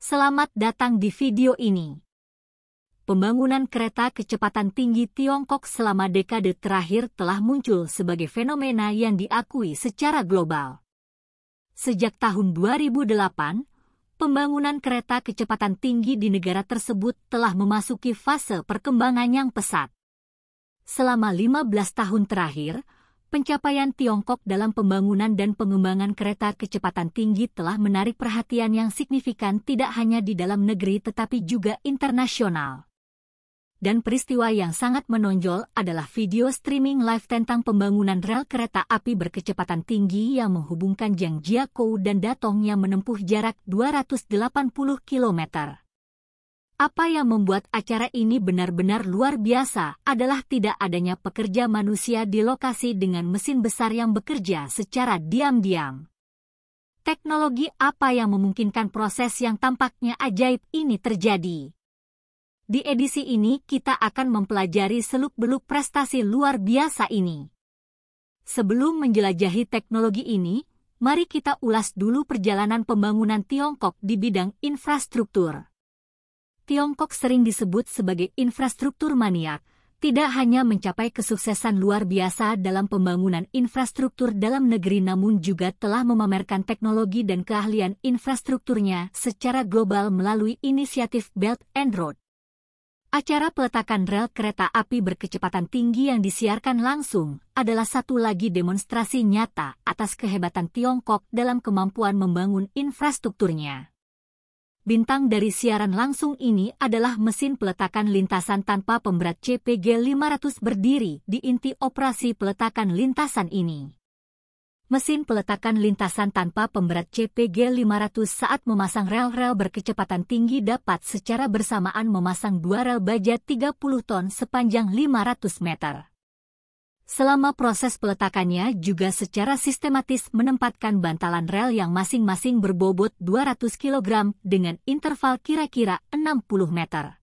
Selamat datang di video ini. Pembangunan kereta kecepatan tinggi Tiongkok selama dekade terakhir telah muncul sebagai fenomena yang diakui secara global. Sejak tahun 2008, pembangunan kereta kecepatan tinggi di negara tersebut telah memasuki fase perkembangan yang pesat. Selama 15 tahun terakhir, pencapaian Tiongkok dalam pembangunan dan pengembangan kereta kecepatan tinggi telah menarik perhatian yang signifikan tidak hanya di dalam negeri tetapi juga internasional. Dan peristiwa yang sangat menonjol adalah video streaming live tentang pembangunan rel kereta api berkecepatan tinggi yang menghubungkan Zhangjiakou dan Datong yang menempuh jarak 280 km. Apa yang membuat acara ini benar-benar luar biasa adalah tidak adanya pekerja manusia di lokasi dengan mesin besar yang bekerja secara diam-diam. Teknologi apa yang memungkinkan proses yang tampaknya ajaib ini terjadi? Di edisi ini kita akan mempelajari seluk-beluk prestasi luar biasa ini. Sebelum menjelajahi teknologi ini, mari kita ulas dulu perjalanan pembangunan Tiongkok di bidang infrastruktur. Tiongkok sering disebut sebagai infrastruktur maniak, tidak hanya mencapai kesuksesan luar biasa dalam pembangunan infrastruktur dalam negeri namun juga telah memamerkan teknologi dan keahlian infrastrukturnya secara global melalui inisiatif Belt and Road. Acara peletakan rel kereta api berkecepatan tinggi yang disiarkan langsung adalah satu lagi demonstrasi nyata atas kehebatan Tiongkok dalam kemampuan membangun infrastrukturnya. Bintang dari siaran langsung ini adalah mesin peletakan lintasan tanpa pemberat CPG 500 berdiri di inti operasi peletakan lintasan ini. Mesin peletakan lintasan tanpa pemberat CPG 500 saat memasang rel-rel berkecepatan tinggi dapat secara bersamaan memasang dua rel baja 30 ton sepanjang 500 meter. Selama proses peletakannya juga secara sistematis menempatkan bantalan rel yang masing-masing berbobot 200 kg dengan interval kira-kira 60 meter.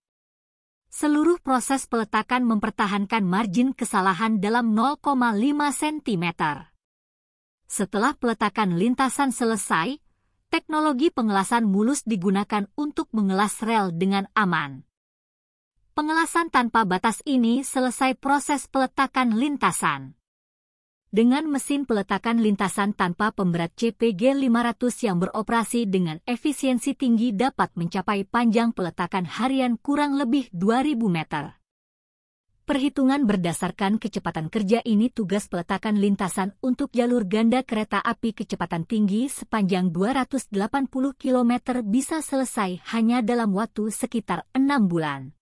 Seluruh proses peletakan mempertahankan margin kesalahan dalam 0,5 cm. Setelah peletakan lintasan selesai, teknologi pengelasan mulus digunakan untuk mengelas rel dengan aman. Pengelasan tanpa batas ini selesai proses peletakan lintasan. Dengan mesin peletakan lintasan tanpa pemberat CPG 500 yang beroperasi dengan efisiensi tinggi dapat mencapai panjang peletakan harian kurang lebih 2000 meter. Perhitungan berdasarkan kecepatan kerja ini tugas peletakan lintasan untuk jalur ganda kereta api kecepatan tinggi sepanjang 280 km bisa selesai hanya dalam waktu sekitar 6 bulan.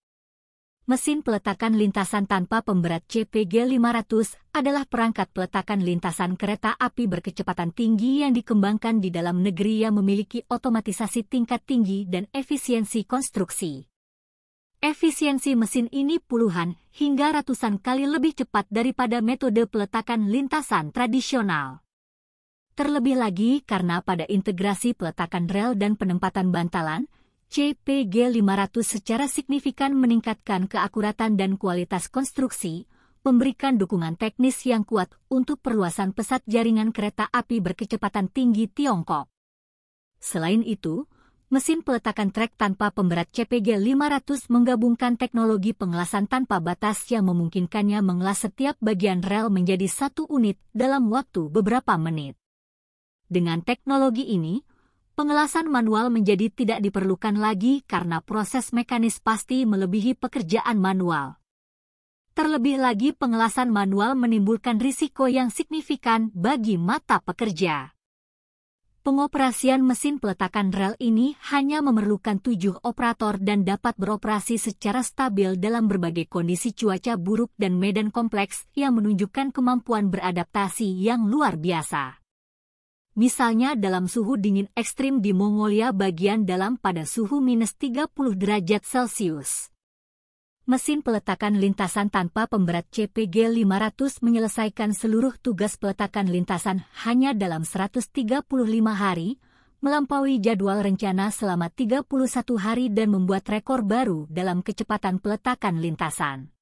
Mesin peletakan lintasan tanpa pemberat CPG 500 adalah perangkat peletakan lintasan kereta api berkecepatan tinggi yang dikembangkan di dalam negeri yang memiliki otomatisasi tingkat tinggi dan efisiensi konstruksi. Efisiensi mesin ini puluhan hingga ratusan kali lebih cepat daripada metode peletakan lintasan tradisional. Terlebih lagi karena pada integrasi peletakan rel dan penempatan bantalan, CPG 500 secara signifikan meningkatkan keakuratan dan kualitas konstruksi, memberikan dukungan teknis yang kuat untuk perluasan pesat jaringan kereta api berkecepatan tinggi Tiongkok. Selain itu, mesin peletakan trek tanpa pemberat CPG 500 menggabungkan teknologi pengelasan tanpa batas yang memungkinkannya mengelas setiap bagian rel menjadi satu unit dalam waktu beberapa menit. Dengan teknologi ini, pengelasan manual menjadi tidak diperlukan lagi karena proses mekanis pasti melebihi pekerjaan manual. Terlebih lagi pengelasan manual menimbulkan risiko yang signifikan bagi mata pekerja. Pengoperasian mesin peletakan rel ini hanya memerlukan 7 operator dan dapat beroperasi secara stabil dalam berbagai kondisi cuaca buruk dan medan kompleks yang menunjukkan kemampuan beradaptasi yang luar biasa. Misalnya dalam suhu dingin ekstrim di Mongolia bagian dalam pada suhu minus 30 derajat Celcius. Mesin peletakan lintasan tanpa pemberat CPG 500 menyelesaikan seluruh tugas peletakan lintasan hanya dalam 135 hari, melampaui jadwal rencana selama 31 hari dan membuat rekor baru dalam kecepatan peletakan lintasan.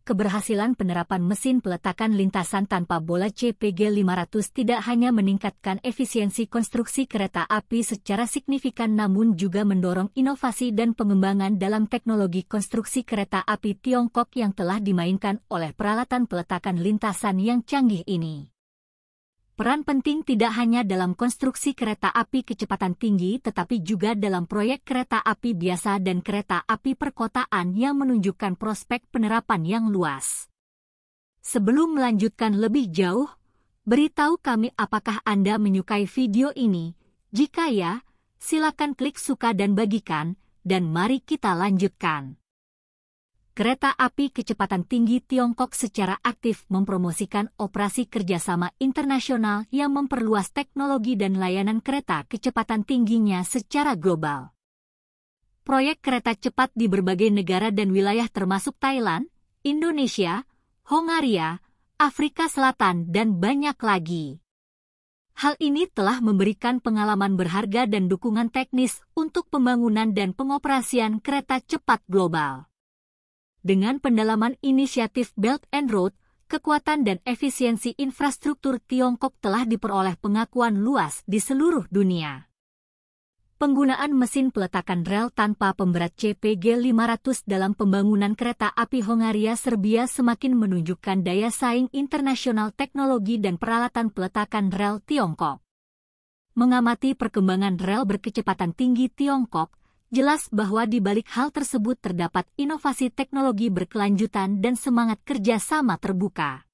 keberhasilan penerapan mesin peletakan lintasan tanpa bola CPG 500 tidak hanya meningkatkan efisiensi konstruksi kereta api secara signifikan namun juga mendorong inovasi dan pengembangan dalam teknologi konstruksi kereta api Tiongkok yang telah dimainkan oleh peralatan peletakan lintasan yang canggih ini. Peran penting tidak hanya dalam konstruksi kereta api kecepatan tinggi tetapi juga dalam proyek kereta api biasa dan kereta api perkotaan yang menunjukkan prospek penerapan yang luas. Sebelum melanjutkan lebih jauh, beritahu kami apakah Anda menyukai video ini. Jika ya, silakan klik suka dan bagikan, dan mari kita lanjutkan. Kereta api kecepatan tinggi Tiongkok secara aktif mempromosikan operasi kerjasama internasional yang memperluas teknologi dan layanan kereta kecepatan tingginya secara global. Proyek kereta cepat di berbagai negara dan wilayah termasuk Thailand, Indonesia, Hongaria, Afrika Selatan, dan banyak lagi. Hal ini telah memberikan pengalaman berharga dan dukungan teknis untuk pembangunan dan pengoperasian kereta cepat global. Dengan pendalaman inisiatif Belt and Road, kekuatan dan efisiensi infrastruktur Tiongkok telah diperoleh pengakuan luas di seluruh dunia. Penggunaan mesin peletakan rel tanpa pemberat CPG 500 dalam pembangunan kereta api Hongaria-Serbia semakin menunjukkan daya saing internasional teknologi dan peralatan peletakan rel Tiongkok. Mengamati perkembangan rel berkecepatan tinggi Tiongkok, jelas bahwa di balik hal tersebut terdapat inovasi teknologi berkelanjutan dan semangat kerjasama terbuka.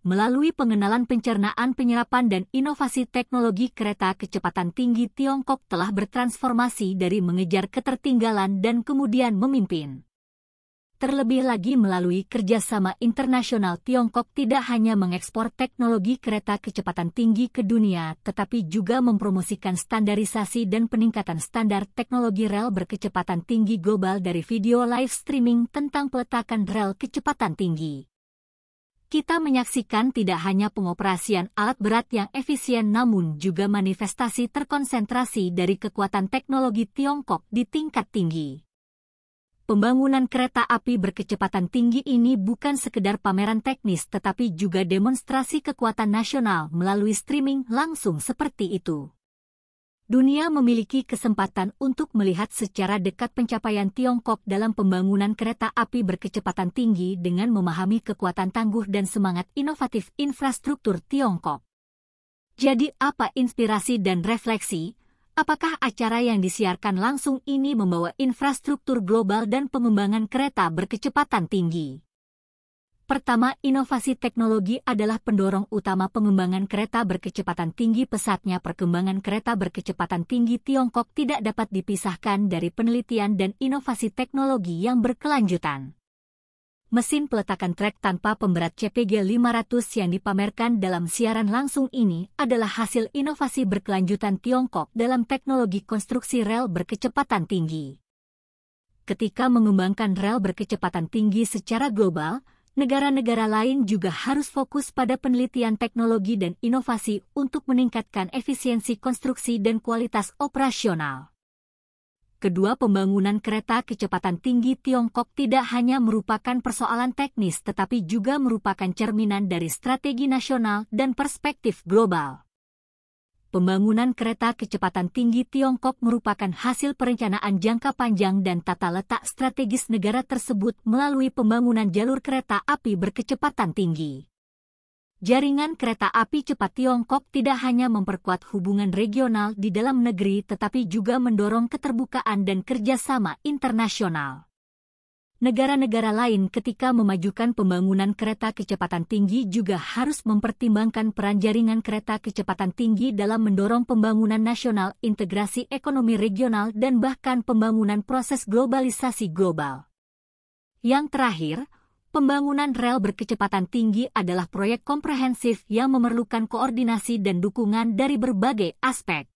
Melalui pengenalan pencernaan penyerapan dan inovasi teknologi kereta kecepatan tinggi Tiongkok telah bertransformasi dari mengejar ketertinggalan dan kemudian memimpin. Terlebih lagi melalui kerjasama internasional Tiongkok tidak hanya mengekspor teknologi kereta kecepatan tinggi ke dunia tetapi juga mempromosikan standarisasi dan peningkatan standar teknologi rel berkecepatan tinggi global dari video live streaming tentang peletakan rel kecepatan tinggi. Kita menyaksikan tidak hanya pengoperasian alat berat yang efisien namun juga manifestasi terkonsentrasi dari kekuatan teknologi Tiongkok di tingkat tinggi. Pembangunan kereta api berkecepatan tinggi ini bukan sekedar pameran teknis tetapi juga demonstrasi kekuatan nasional melalui streaming langsung seperti itu. Dunia memiliki kesempatan untuk melihat secara dekat pencapaian Tiongkok dalam pembangunan kereta api berkecepatan tinggi dengan memahami kekuatan tangguh dan semangat inovatif infrastruktur Tiongkok. Jadi apa inspirasi dan refleksi? Apakah acara yang disiarkan langsung ini membawa infrastruktur global dan pengembangan kereta berkecepatan tinggi? Pertama, inovasi teknologi adalah pendorong utama pengembangan kereta berkecepatan tinggi. Pesatnya perkembangan kereta berkecepatan tinggi Tiongkok tidak dapat dipisahkan dari penelitian dan inovasi teknologi yang berkelanjutan. Mesin peletakan trek tanpa pemberat CPG 500 yang dipamerkan dalam siaran langsung ini adalah hasil inovasi berkelanjutan Tiongkok dalam teknologi konstruksi rel berkecepatan tinggi. Ketika mengembangkan rel berkecepatan tinggi secara global, negara-negara lain juga harus fokus pada penelitian teknologi dan inovasi untuk meningkatkan efisiensi konstruksi dan kualitas operasional. Kedua, pembangunan kereta kecepatan tinggi Tiongkok tidak hanya merupakan persoalan teknis tetapi juga merupakan cerminan dari strategi nasional dan perspektif global. Pembangunan kereta kecepatan tinggi Tiongkok merupakan hasil perencanaan jangka panjang dan tata letak strategis negara tersebut melalui pembangunan jalur kereta api berkecepatan tinggi. Jaringan kereta api cepat Tiongkok tidak hanya memperkuat hubungan regional di dalam negeri tetapi juga mendorong keterbukaan dan kerjasama internasional. Negara-negara lain ketika memajukan pembangunan kereta kecepatan tinggi juga harus mempertimbangkan peran jaringan kereta kecepatan tinggi dalam mendorong pembangunan nasional, integrasi ekonomi regional dan bahkan pembangunan proses globalisasi global. Yang terakhir, pembangunan rel berkecepatan tinggi adalah proyek komprehensif yang memerlukan koordinasi dan dukungan dari berbagai aspek.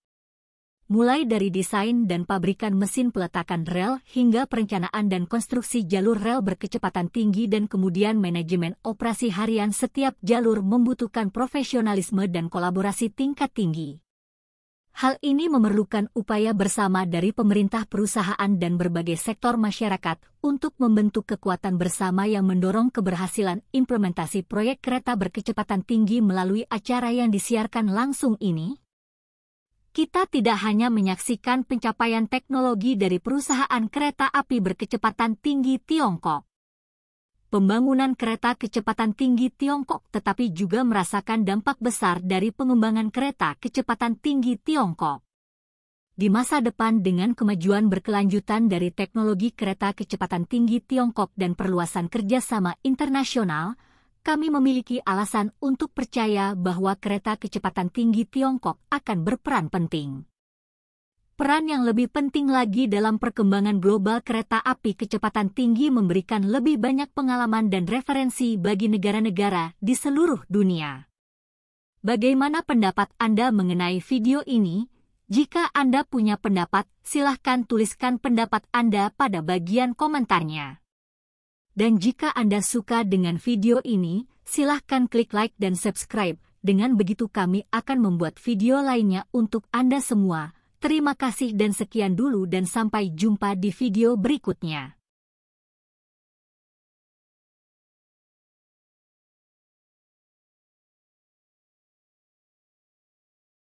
Mulai dari desain dan pabrikan mesin peletakan rel hingga perencanaan dan konstruksi jalur rel berkecepatan tinggi dan kemudian manajemen operasi harian, setiap jalur membutuhkan profesionalisme dan kolaborasi tingkat tinggi. Hal ini memerlukan upaya bersama dari pemerintah, perusahaan, dan berbagai sektor masyarakat untuk membentuk kekuatan bersama yang mendorong keberhasilan implementasi proyek kereta berkecepatan tinggi melalui acara yang disiarkan langsung ini. Kita tidak hanya menyaksikan pencapaian teknologi dari perusahaan kereta api berkecepatan tinggi Tiongkok, pembangunan kereta kecepatan tinggi Tiongkok, tetapi juga merasakan dampak besar dari pengembangan kereta kecepatan tinggi Tiongkok. Di masa depan, dengan kemajuan berkelanjutan dari teknologi kereta kecepatan tinggi Tiongkok dan perluasan kerjasama internasional, kami memiliki alasan untuk percaya bahwa kereta kecepatan tinggi Tiongkok akan berperan penting. Peran yang lebih penting lagi dalam perkembangan global kereta api kecepatan tinggi memberikan lebih banyak pengalaman dan referensi bagi negara-negara di seluruh dunia. Bagaimana pendapat Anda mengenai video ini? Jika Anda punya pendapat, silahkan tuliskan pendapat Anda pada bagian komentarnya. Dan jika Anda suka dengan video ini, silahkan klik like dan subscribe. Dengan begitu kami akan membuat video lainnya untuk Anda semua. Terima kasih dan sekian dulu dan sampai jumpa di video berikutnya.